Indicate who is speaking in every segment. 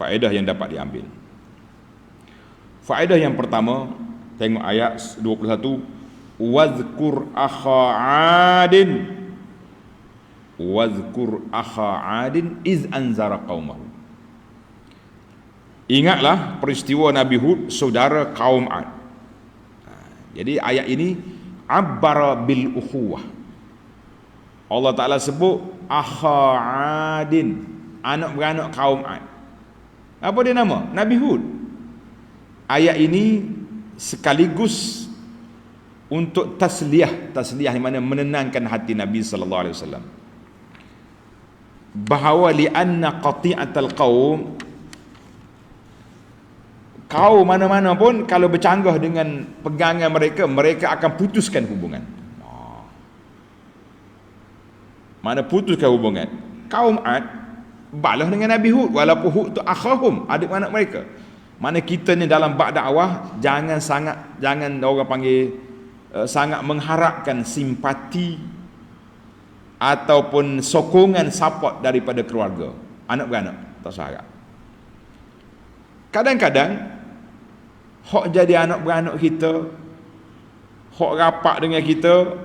Speaker 1: Faedah yang dapat diambil. Faedah yang pertama, tengok ayat 21, wazkur akha 'adin. Wazkur akha 'adin iz anzara qaumahu. Ingatlah peristiwa Nabi Hud, saudara kaum 'Ad. Jadi ayat ini abbara bil ukhuwah. Allah Ta'ala sebut akha 'adin, anak beranak kaum 'Ad. Apa dia nama? Nabi Hud. Ayat ini sekaligus untuk tasliyah di mana menenangkan hati Nabi sallallahu alaihi wasallam, bahawa li'anna qati'atal kaum mana-mana pun kalau bercanggah dengan pegangan mereka, mereka akan putuskan hubungan. Mana putuskan hubungan? Kaum 'Ad balas dengan Nabi Hud, walaupun Hud tu akhahum, adik-anak mereka. Mana kita ni dalam bab dakwah jangan orang panggil sangat mengharapkan simpati ataupun sokongan support daripada keluarga, anak beranak, tak seharap. Kadang-kadang hok jadi anak beranak kita, hok rapat dengan kita,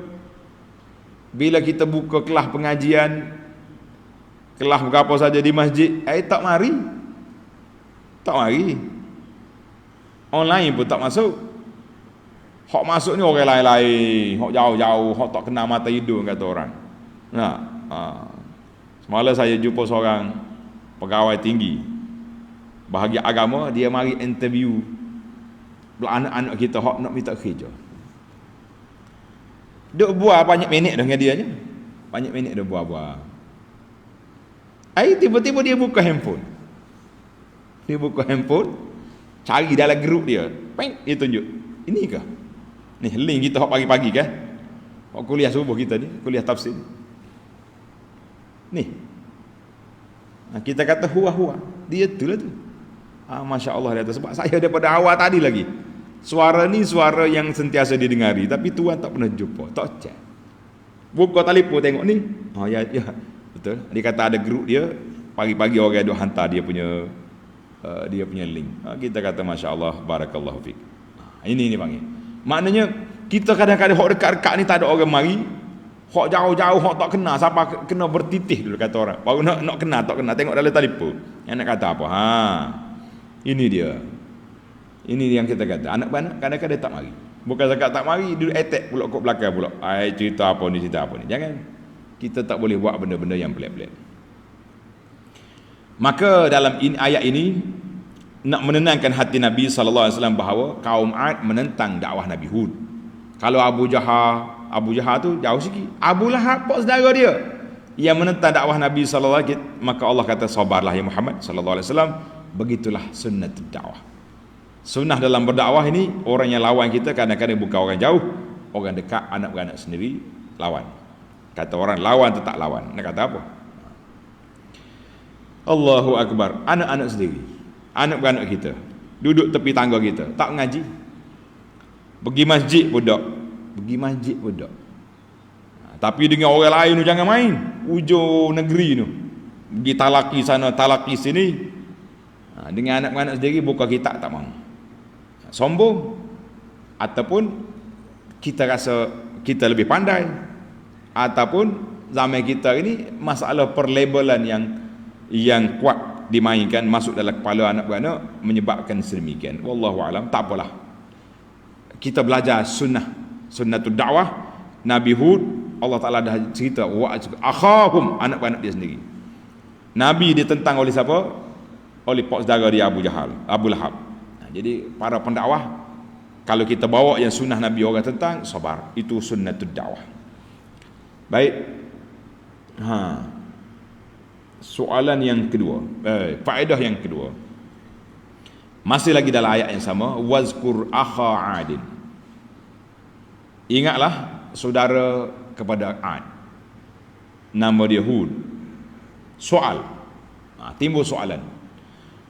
Speaker 1: bila kita buka kelas pengajian, kelas berapa saja di masjid, tak mari. Online pun tak masuk. Hok masuk ni orang lain-lain, hok jauh-jauh, hok tak kenal mata hidung kata orang. Semalam saya jumpa seorang pegawai tinggi bahagian agama, dia mari interview anak-anak kita hok nak minta kerja. Duk buat banyak minit dengan dia je. Banyak minit dia buat. Tiba-tiba dia buka handphone. Cari dalam grup dia. Dia tunjuk. Ini kah? Ni link kita hok pagi-pagi kan? Hok kuliah subuh kita ni, kuliah tafsir. Ni. Kita kata huwa. Dia itulah tu. Masya Allah dia tu. Sebab saya daripada awal tadi lagi. Suara ni suara yang sentiasa didengari, tapi tuan tak pernah jumpa, tak cek. Buka telefon tengok ni. Ya. Betul. Dia kata ada grup dia, pagi-pagi orang duk hantar dia punya link. Kita kata Masya Allah, barakallahu fiik. Ini panggil. Maknanya kita kadang-kadang hok dekat-dekat ni tak ada orang mari. Hok jauh-jauh, hok tak kenal, siapa kena bertitih dulu kata orang. Baru nak kenal, tak kenal, tengok dalam telefon. Yang nak kata apa? Ini dia. Ini yang kita kata. Anak-anak kadang-kadang tak mari. Bukan zakat tak mari, dia attack pula kat belakang pula. Cerita apa ni. Jangan. Kita tak boleh buat benda-benda yang pelik-pelik. Maka dalam ayat ini nak menenangkan hati Nabi sallallahu alaihi wasallam bahawa kaum 'Ad menentang dakwah Nabi Hud. Kalau Abu Jahal tu jauh sikit. Abu Lahab pak saudara dia yang menentang dakwah Nabi sallallahu alaihi wasallam, maka Allah kata sabarlah ya Muhammad sallallahu alaihi wasallam, begitulah sunnatud dakwah. Sunnah dalam berdakwah ini, orang yang lawan kita kadang-kadang bukan orang jauh, orang dekat, anak beranak sendiri lawan. Kata orang lawan tetap lawan. Nak kata apa? Allahu Akbar. Anak-anak sendiri, anak beranak kita, duduk tepi tangga kita, tak mengaji. Pergi masjid budak. Tapi dengan orang lain tu jangan main. Ujung negeri tu, pergi talaki sana, talaki sini. Dengan anak beranak sendiri buka kitab tak mau. Sombong. Ataupun kita rasa kita lebih pandai, ataupun zaman kita ini masalah perlabelan yang kuat dimainkan masuk dalam kepala anak beranak menyebabkan sedemikian. Wallahu alam. Tak apalah, kita belajar sunnatud dakwah. Nabi Hud, Allah Ta'ala dah cerita akhahum, anak beranak dia sendiri. Nabi ditentang oleh siapa? Oleh pak saudara dia Abu Lahab. Jadi para pendakwah, kalau kita bawa yang sunnah Nabi orang tentang, sabar. Itu sunnatud dakwah. Baik. Soalan yang kedua, faedah yang kedua, masih lagi dalam ayat yang sama, wazkur akha 'adin. Ingatlah saudara kepada 'Ad, nama dia Hud. Soal, timbul soalan.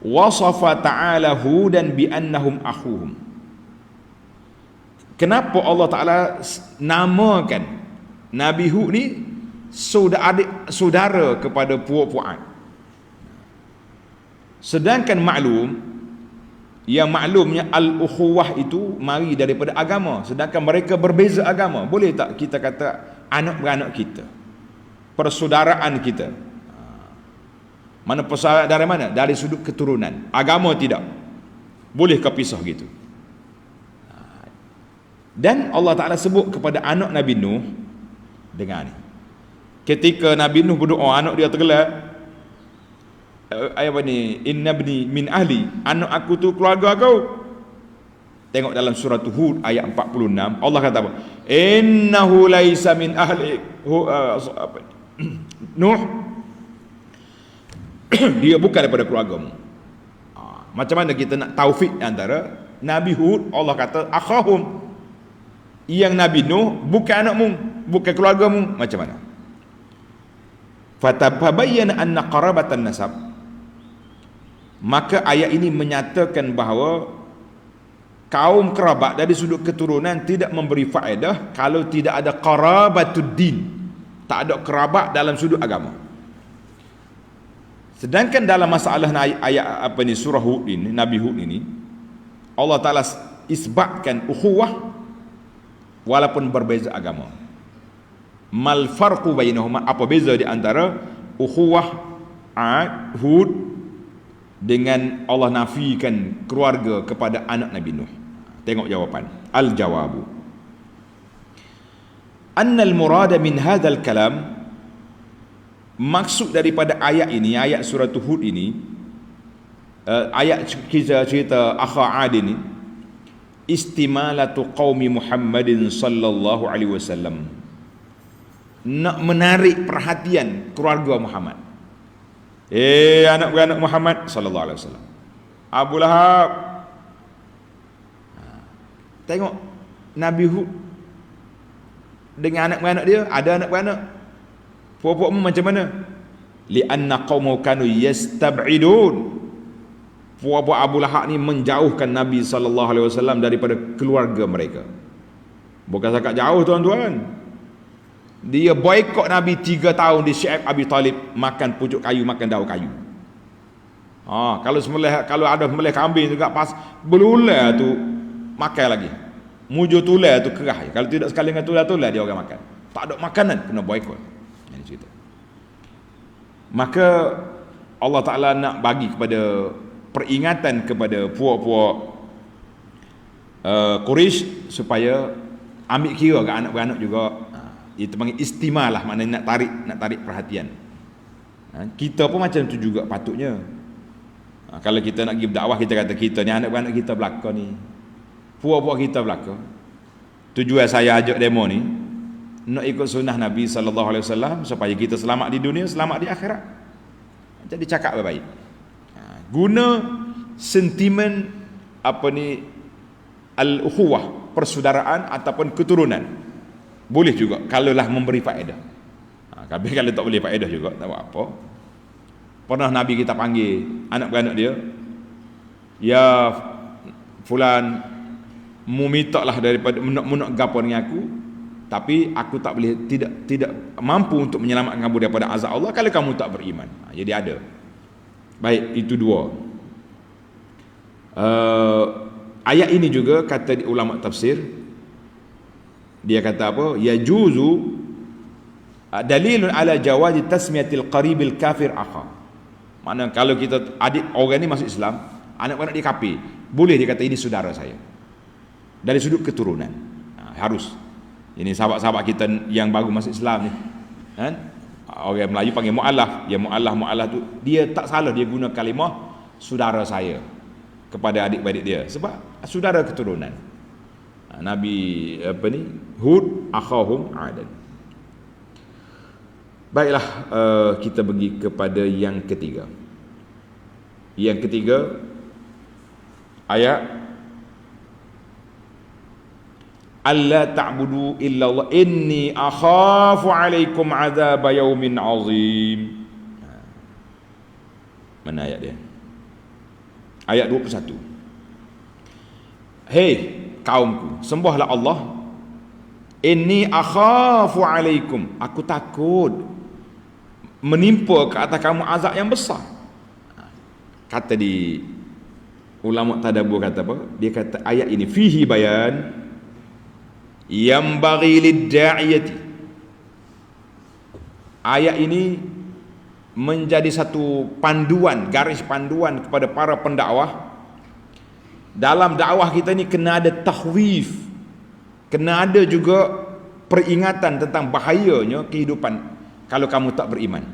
Speaker 1: Wasafa ta'ala Hudan bi annahum akhuhum. Kenapa Allah Ta'ala namakan Nabi Hud ni saudara kepada puak-puak 'Ad? Sedangkan yang maklumnya al-ukhuwah itu mari daripada agama, sedangkan mereka berbeza agama. Boleh tak kita kata anak beranak kita, persaudaraan kita? Mana persaudaraan dari mana? Dari sudut keturunan. Agama tidak. Boleh ke pisah gitu? Dan Allah Ta'ala sebut kepada anak Nabi Nuh dengan ni. Ketika Nabi Nuh berdoa, anak dia tergelar, apa ni, inna bni min ahli, anak aku tu keluarga aku. Tengok dalam surah Hud ayat 46, Allah kata apa? Innahu laisa min ahli Nuh, dia bukan daripada keluargamu. Macam mana kita nak taufik antara Nabi Hud, Allah kata akhahum, yang Nabi Nuh bukan anakmu, bukan keluargamu, macam mana? Fatabayyana anna qarabatan nasab, maka ayat ini menyatakan bahawa kaum kerabat dari sudut keturunan tidak memberi faedah kalau tidak ada qarabatud din, tak ada kerabat dalam sudut agama. Sedangkan dalam masalah ayat apa ni, surah Hud ini, Nabi Hud ini, Allah Ta'ala isbatkan ukhuwah walaupun berbeza agama. Mal farqu bainahuma, apa beza di antara ukhuwah Ad, Hud dengan Allah nafikan keluarga kepada anak Nabi Nuh? Tengok jawapan. Al-jawabu annal murada min hadzal kalam, maksud daripada ayat ini, ayat surah Hud ini, ayat cerita akha Ad ini, istimalatu qaumi Muhammadin sallallahu alaihi wasallam, nak menarik perhatian keluarga Muhammad. Anak-anak Muhammad sallallahu alaihi wasallam, Abu Lahab. Tengok Nabi Hud dengan anak-anak dia, ada anak-anak. Puak-puakmu macam mana? Li'anna qaumahu kanu yastab'idun, puak-puak Abu Lahab ni menjauhkan Nabi SAW daripada keluarga mereka. Bukan sangat jauh tuan-tuan, dia boikot Nabi 3 tahun di Syi'ab Abi Talib, makan pucuk kayu, makan daun kayu. Kalau ada sembelih kambing juga pas berular tu makan lagi. Mujur tular tu kerah. Kalau tidak sekali dengan tular dia orang makan. Tak ada makanan, kena boikot. Ini cerita. Maka Allah Ta'ala nak bagi kepada peringatan kepada puak-puak Quraisy supaya ambil kira ke anak-beranak juga. Itu panggil istimalah, maknanya nak tarik perhatian. Kita pun macam tu juga patutnya. Kalau kita nak pergi berdakwah, kita kata kita ni anak-beranak kita belaka ni, puak-puak kita belaka. Tujuan saya ajak demo ni nak ikut sunnah Nabi SAW supaya kita selamat di dunia, selamat di akhirat. Jadi cakap baik-baik. Guna sentimen apa ni, al-ukhuwah, persaudaraan ataupun keturunan. Boleh juga kalaulah memberi faedah. Tapi kalau tak boleh faedah juga, tak buat apa. Pernah Nabi kita panggil anak-beranak dia, ya fulan, mu minta lah daripada menak gapo dengan aku, tapi aku tak boleh, tidak mampu untuk menyelamatkan kamu daripada azab Allah kalau kamu tak beriman. Jadi ada. Baik, itu dua. Ayat ini juga kata ulama tafsir, dia kata apa? Yajuzu dalilun ala jawazi tasmiyatil qaribil kafir akha. Maknanya kalau kita adik orang ni masuk Islam, anak-anak dia kafir, boleh dia kata ini saudara saya dari sudut keturunan. Harus. Ini sahabat-sahabat kita yang baru masuk Islam ni, kan? Orang Melayu panggil mu'alaf. Ya mu'alaf tu dia tak salah, dia guna kalimah saudara saya kepada adik-adik dia sebab saudara keturunan. Nabi apa ni, Hud akhahum Adan. Baiklah, kita pergi kepada yang ketiga. Yang ketiga, ayat alla ta'budu illallah inni akhafu alaikum azab yaumin azim. Mana ayat dia? Ayat 21. Hei kaumku, sembahlah Allah. Inni akhafu alaikum, aku takut menimpa ke atas kamu azab yang besar. Kata di ulama tadabbur kata apa? Dia kata ayat ini fihi bayan yang bagi lid-da'iyati. Ayat ini menjadi satu panduan, garis panduan kepada para pendakwah. Dalam dakwah kita ni kena ada tahwif, kena ada juga peringatan tentang bahayanya kehidupan kalau kamu tak beriman.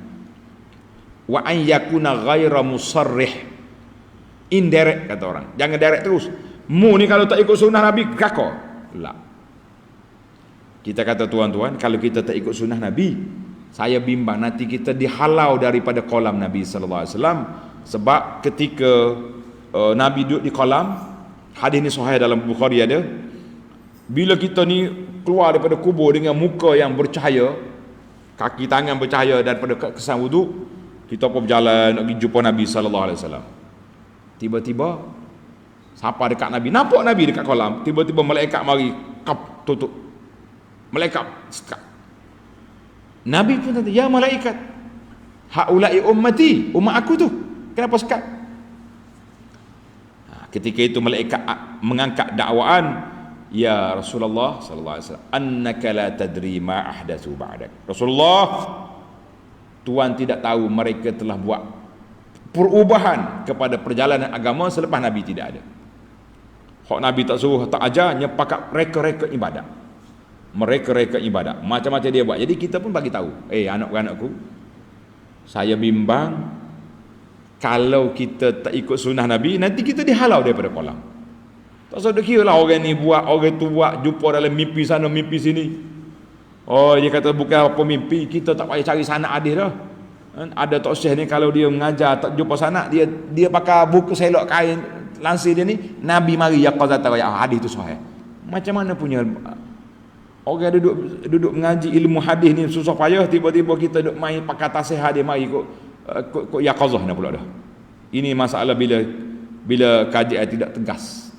Speaker 1: Wa an yakuna ghaira musarrih, indirect kata orang. Jangan direct terus. Mu ni kalau tak ikut sunnah Nabi kakak. La. Kita kata tuan-tuan, kalau kita tak ikut sunnah Nabi, saya bimbang nanti kita dihalau daripada kolam Nabi sallallahu alaihi wasallam. Sebab ketika Nabi duduk di kolam, hadis ni sahih dalam Bukhari ada, bila kita ni keluar daripada kubur dengan muka yang bercahaya, kaki tangan bercahaya daripada kesan wuduk, kita pun berjalan nak pergi jumpa Nabi sallallahu alaihi wasallam. Tiba-tiba siapa dekat Nabi, nampak Nabi dekat kolam, tiba-tiba malaikat mari kap tutup. Malaikat sekat. Nabi pun kata, ya malaikat, haula'i ummati, umat aku tu, kenapa sekat? Ketika itu malaikat mengangkat dakwaan, ya Rasulullah sallallahu alaihi wasallam, annaka la tadri ma ahdatsu ba'dak. Rasulullah, Tuhan tidak tahu mereka telah buat perubahan kepada perjalanan agama selepas Nabi tidak ada. Hak Nabi tak suruh, tak ajar, nyepakat reka-reka ibadat. Mereka-reka ibadat, macam-macam dia buat. Jadi kita pun bagi tahu, anak-anakku, saya bimbang kalau kita tak ikut sunnah Nabi, nanti kita dihalau daripada kolam. Tak usah kira lah orang ni buat, orang tu buat, jumpa dalam mimpi sana, mimpi sini. Oh, dia kata bukan apa mimpi, kita tak payah cari sanak hadis dah. Ada Tok Syekh ni kalau dia mengajar tak jumpa sanak, dia pakai buku selok kain lansir dia ni, Nabi mari yaqazatan wa hadis tu sahih. Macam mana punya orang duduk mengaji ilmu hadis ni susah payah, tiba-tiba kita duduk main pakai tasih hadis mari kok yaqazah nak pula dah. Ini masalah bila kajian tidak tegas.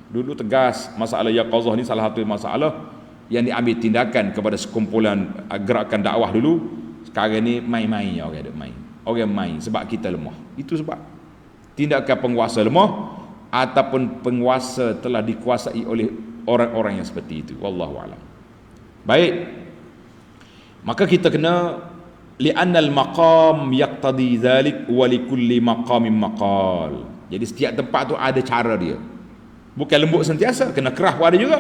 Speaker 1: Dulu tegas masalah yaqazah ni salah satu masalah yang diambil tindakan kepada sekumpulan gerakan dakwah dulu. Sekarang ni main-main orang duk main. Orang main sebab kita lemah. Itu sebab tindakan penguasa lemah ataupun penguasa telah dikuasai oleh orang-orang yang seperti itu. Wallahu a'lam. Baik, maka kita kena li'annal maqam yaqtadi dhalik wa likulli maqamin maqal. Jadi setiap tempat tu ada cara dia, bukan lembut sentiasa, kena kerah pun ada juga.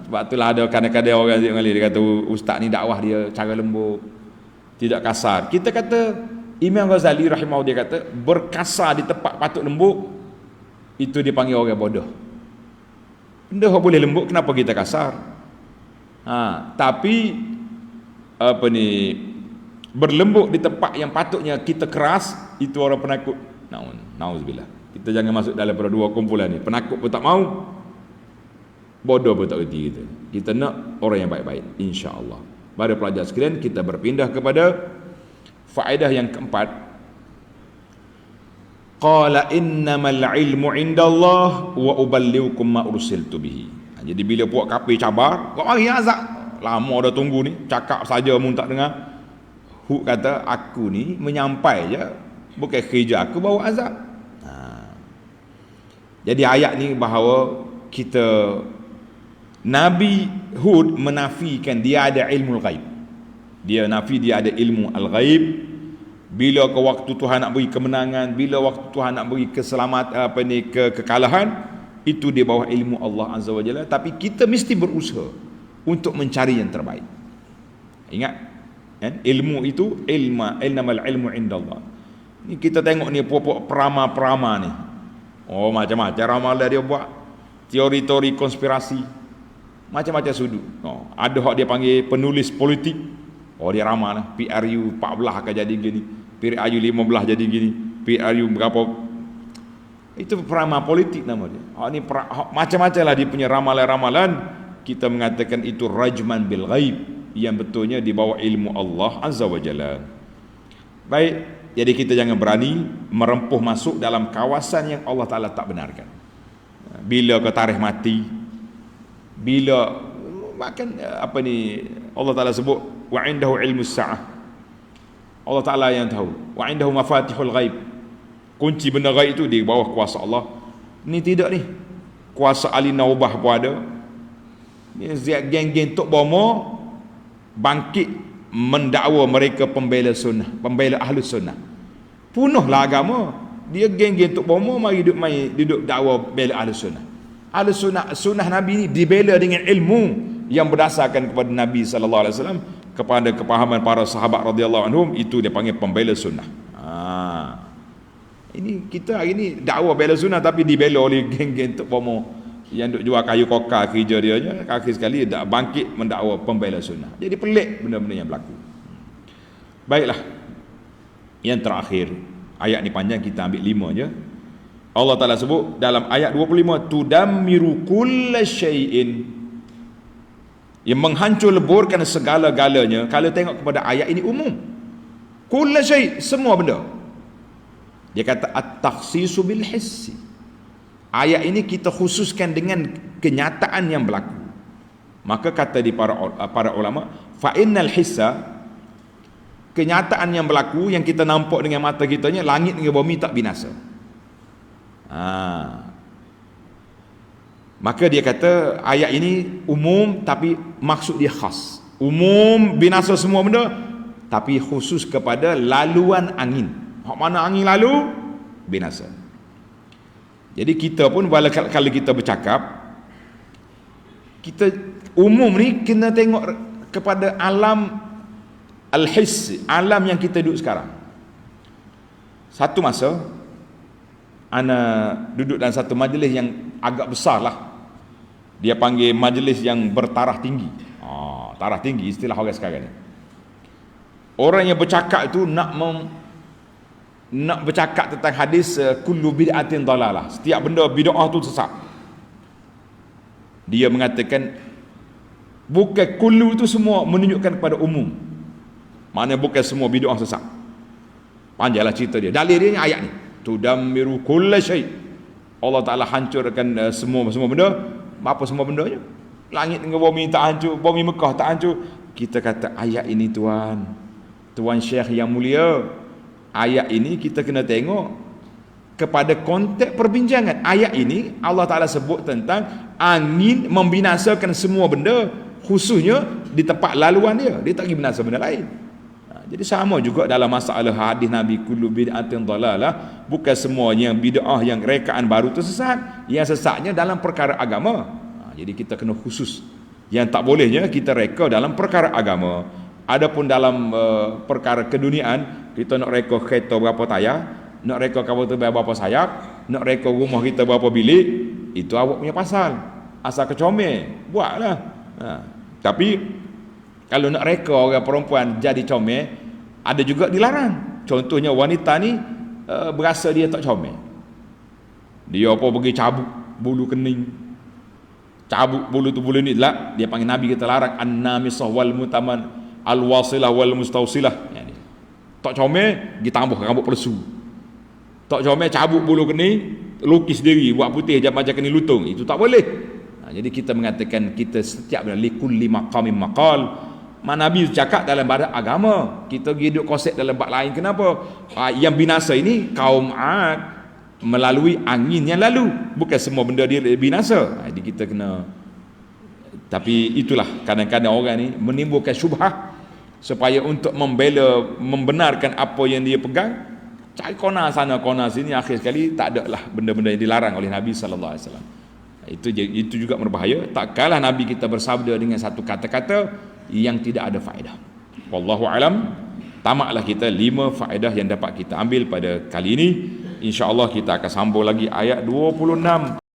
Speaker 1: Sebab itulah ada kadang-kadang orang dia kata ustaz ni dakwah dia cara lembut, tidak kasar. Kita kata Imam Ghazali rahimahullah, dia kata berkasar di tempat patut lembut itu dipanggil orang bodoh. Benda boleh lembut, kenapa kita kasar? Tapi berlembut di tempat yang patutnya kita keras, itu orang penakut. Nauzubillah. Kita jangan masuk dalam dua kumpulan ni. Penakut pun tak mau, bodoh pun tak reti kita. Kita nak orang yang baik-baik, insya-Allah. Para pelajar sekalian, kita berpindah kepada faedah yang keempat. Qala innamal ilmu indallah wa uballighukum ma ursiltu bihi. Jadi bila puak kafir cabar, kau mari azab. Lama dah tunggu ni, cakap saja mun tak dengar. Hud kata, aku ni menyampai je, bukan kerja aku bawa azab. Jadi ayat ni bahawa kita, Nabi Hud menafikan dia ada ilmu al-ghaib. Dia nafi dia ada ilmu al-ghaib. Bila ke waktu Tuhan nak beri kemenangan, bila waktu Tuhan nak beri keselamatan, kekalahan, itu di bawah ilmu Allah Azza wa Jalla. Tapi kita mesti berusaha untuk mencari yang terbaik. Ingat kan? Ilmu itu innamal ilmu indallah. Ni kita tengok ni puak-puak perama-perama ni, macam-macam ramalan dia buat, teori-teori konspirasi, macam-macam sudut. Ada hak dia panggil penulis politik, dia ramal lah, PRU 14 akan jadi gini, PRU 15 jadi gini, PRU berapa. Itu peramal politik nama dia. Ini macam-macam lah dia punya ramalan-ramalan. Kita mengatakan itu rajman bil ghaib, yang betulnya di bawah ilmu Allah Azza wa Jalla. Baik, jadi kita jangan berani merempuh masuk dalam kawasan yang Allah Ta'ala tak benarkan. Bila ke tarikh mati, bila makan Allah Ta'ala sebut wa indahu ilmus sa'ah. Allah Ta'ala yang tahu. Wa indahu mafatihul ghaib. kunci benda gaib itu di bawah kuasa Allah. Ni tidak ni. Kuasa ahli naubah pun ada. Ni geng-geng Tok Bomo bangkit mendakwa mereka pembela sunnah, pembela ahli sunnah. Punuhlah agama. Dia geng-geng Tok Bomo mari duduk dakwa bela ahli sunnah. Ahli sunnah Nabi ni dibela dengan ilmu yang berdasarkan kepada Nabi sallallahu alaihi wasallam, kepada kepahaman para sahabat radhiyallahu anhum, itu dia panggil pembela sunnah. Ini kita hari ni dakwa bela sunnah tapi dibela oleh geng-geng Tok Bomo yang duk jual kayu kokar kerja dia je, kaki sekali dak bangkit mendakwa pembela sunnah. Jadi pelik benda-benda yang berlaku. Baiklah. Yang terakhir, ayat ni panjang, kita ambil 5 je. Allah Taala sebut dalam ayat 25, tudammiru kulla syai'in, yang menghancur leburkan segala-galanya. Kalau tengok kepada ayat ini umum, kulla syai', semua benda. Dia kata at-takhsisu bil hissi. Ayat ini kita khususkan dengan kenyataan yang berlaku. Maka kata di para ulama, fa innal hissa, kenyataan yang berlaku yang kita nampak dengan mata kitanya, langit dengan bumi tak binasa. Maka dia kata ayat ini umum tapi maksud dia khas. Umum binasa semua benda tapi khusus kepada laluan angin. Hak mana angin lalu, binasa. Jadi kita pun kalau kita bercakap, kita umum ni kena tengok kepada alam al-hiss, alam yang kita duduk sekarang. Satu masa ana duduk dalam satu majlis yang agak besar lah. Dia panggil majlis yang bertaraf tinggi. Taraf tinggi istilah orang sekarang ni. Orang yang bercakap itu nak bercakap tentang hadis kullu bid'atin dalalah. Setiap benda bid'ah tu sesat. Dia mengatakan bukan kullu itu semua menunjukkan kepada umum. Maknanya bukan semua bid'ah sesat. Panjanglah cerita dia. Dalil dia ni ayat ni. Tudammiru kulla syai'. Allah Taala hancurkan semua benda. Apa semua bendanya? Langit dengan bumi tak hancur, bumi Mekah tak hancur. Kita kata ayat ini tuan Syekh yang mulia, ayat ini kita kena tengok kepada konteks perbincangan. Ayat ini Allah Taala sebut tentang angin membinasakan semua benda, khususnya di tempat laluan dia. Dia tak pergi binasa benda lain. Jadi sama juga dalam masalah hadis Nabi kullu bid'atin dalalah, bukan semuanya bid'ah yang rekaan baru itu sesat. Yang sesatnya dalam perkara agama. Jadi kita kena khusus. Yang tak bolehnya kita reka dalam perkara agama. Adapun dalam perkara keduniaan, kita nak reka kereta berapa tayar, nak reka kapal terbang berapa sayap, nak reka rumah kita berapa bilik, itu awak punya pasal. Asal kecomel, buatlah. Tapi kalau nak reka orang perempuan jadi comel, ada juga dilarang. Contohnya wanita ni berasa dia tak comel, dia apa pergi cabut bulu kening, cabut bulu tu bulu ni lah. Dia panggil Nabi kita larang an-namisah wal mutaman al-wasilah wal mustausilah. Yani, tak comel pergi tambah rambut palsu, tak comel cabut bulu kening, lukis diri buat putih macam kening lutung, itu tak boleh. Jadi kita mengatakan kita setiap likulli maqamin maqal. Nabi cakap dalam bab agama, kita hidup konsep dalam bab lain. Kenapa? Yang binasa ini kaum Ad melalui angin yang lalu, bukan semua benda dia binasa. Jadi kita kena. Tapi itulah kadang-kadang orang ni menimbulkan syubhah supaya untuk membenarkan apa yang dia pegang, cari kona sana kona sini, akhir sekali tak ada lah benda-benda yang dilarang oleh Nabi sallallahu alaihi wasallam. Itu juga berbahaya. Tak kalah Nabi kita bersabda dengan satu kata-kata yang tidak ada faedah. Wallahu alam. Tamaklah kita 5 faedah yang dapat kita ambil pada kali ini. InsyaAllah kita akan sambung lagi ayat 26.